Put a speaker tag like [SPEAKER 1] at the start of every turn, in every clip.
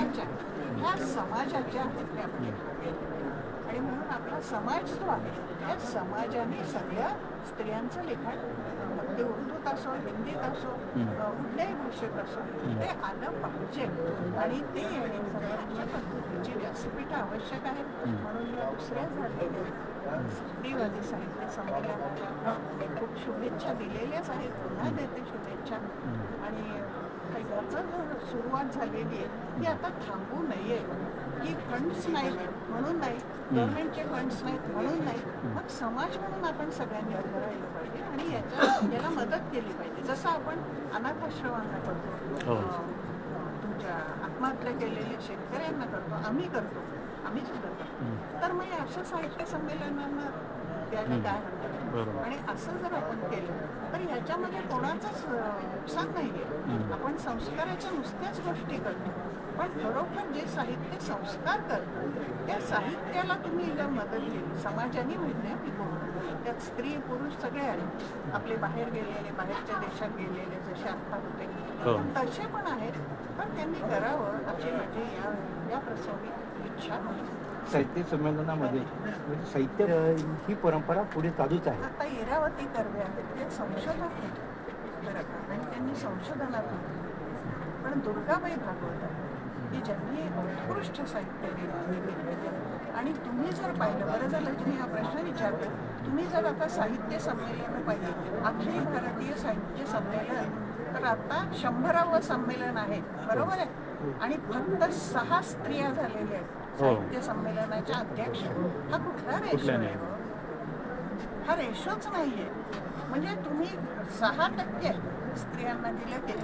[SPEAKER 1] कुणाच्या ह्या समाजाच्या आहेत त्या आणि म्हणून आपला समाज जो आहे त्या समाजाने सगळ्या स्त्रियांचं लिखाण ते उर्दूत असो हिंदीत असो कुठल्याही भाषेत असो ते आलं पाहिजे आणि ते येण्याच्या पद्धतीची व्यासपीठ आवश्यक आहे. म्हणून या दुसऱ्या झालेल्या स्त्रीवादी साहित्य संमेलनाला खूप शुभेच्छा दिलेल्याच आहेत. पुन्हा देते शुभेच्छा आणि त्याचं सुरुवात झालेली आहे ती आता थांबू नये. की फंड्स नाहीत म्हणून नाही, गव्हर्नमेंटचे फंड्स नाहीत म्हणून नाही, मग समाज म्हणून आपण सगळ्यांनी उभं राहिलं पाहिजे आणि याला मदत केली पाहिजे. जसं आपण अनाथ आश्रमांना करतो, तुमच्या आत्महत्या केलेल्या शेतकऱ्यांना करतो, आम्ही सुद्धा करतो. तर मग अशा साहित्य संमेलनांना द्यायला काय हरकत. आणि असं जर आपण केलं तर ह्याच्यामध्ये कोणाचंच नुकसान नाही आहे. आपण संस्काराच्या नुसत्याच गोष्टी करतो, पण खरोखर जे साहित्य संस्कार करतं त्या साहित्याला तुम्ही जर मदत केली समाजाने म्हणणे की त्यात स्त्री पुरुष सगळे आहेत. आपले बाहेर गेलेले, बाहेरच्या देशात गेलेले जसे आत्ता होते तसे पण आहेत. तर त्यांनी करावं अशी माझी या प्रसंगी इच्छा होती.
[SPEAKER 2] साहित्य संमेलनामध्ये साहित्य ही परंपरा पुढे चालूच आहे.
[SPEAKER 1] आता इरावती कर्वे आहेत ते संशोधक होते बरं का, आणि त्यांनी संशोधनात पण दुर्गाबाई भागवत आहे की ज्यांनी उत्कृष्ट साहित्य लिहिलं. आणि तुम्ही जर पाहिलं, बरं झालं तुम्ही हा प्रश्न विचारला, तुम्ही जर आता साहित्य संमेलन पाहिजे अखिल भारतीय साहित्य संमेलन तर आता 100वे संमेलन आहे बरोबर आहे. आणि फक्त 6 स्त्रिया झालेल्या आहेत साहित्य संमेलनाच्या अध्यक्ष. हा कुठला रेशो आहे? हा रेशोच नाहीये. म्हणजे तुम्ही 6% स्त्रियांना दिलं ते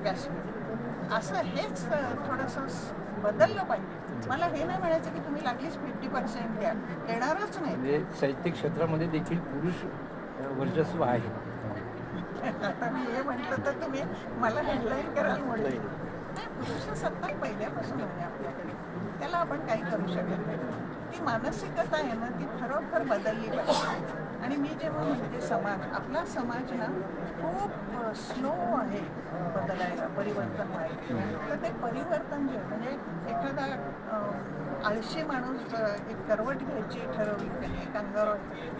[SPEAKER 1] व्यासपीठ, असं हेच थोडंसं बदललं पाहिजे. मला हे नाही म्हणायचं की तुम्ही लागलीच 50% द्या, देणारच नाही.
[SPEAKER 2] म्हणजे साहित्य क्षेत्रामध्ये देखील पुरुष वर्चस्व आहे.
[SPEAKER 1] आता मी हे म्हटलं तर तुम्ही मला हेडलाईन कराल म्हटलं. नाही, पुरुष सत्ता पहिल्यापासून आहे आपल्याकडे, त्याला आपण काही करू शकत नाही. ती मानसिकता आहे ना ती खरोखर बदलली पाहिजे. आणि मी जेव्हा म्हणते समाज, आपला समाज ना खूप स्लो आहे बदलायला, परिवर्तन व्हायला. तर ते परिवर्तन जे म्हणजे एखादा आळशी माणूस एक करवट घ्यायची ठरवली त्याने एक अंगावर,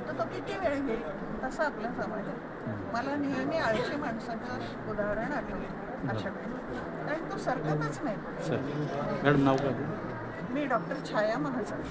[SPEAKER 1] तर तो किती वेळ घेईल, तसा आपला समाज आहे. मला नेहमी आळशी माणसाचं उदाहरण आठवतं अशा वेळी, कारण तो सरकतच नाही.
[SPEAKER 2] मॅडम नाव काय?
[SPEAKER 1] मी डॉक्टर छाया महाजन.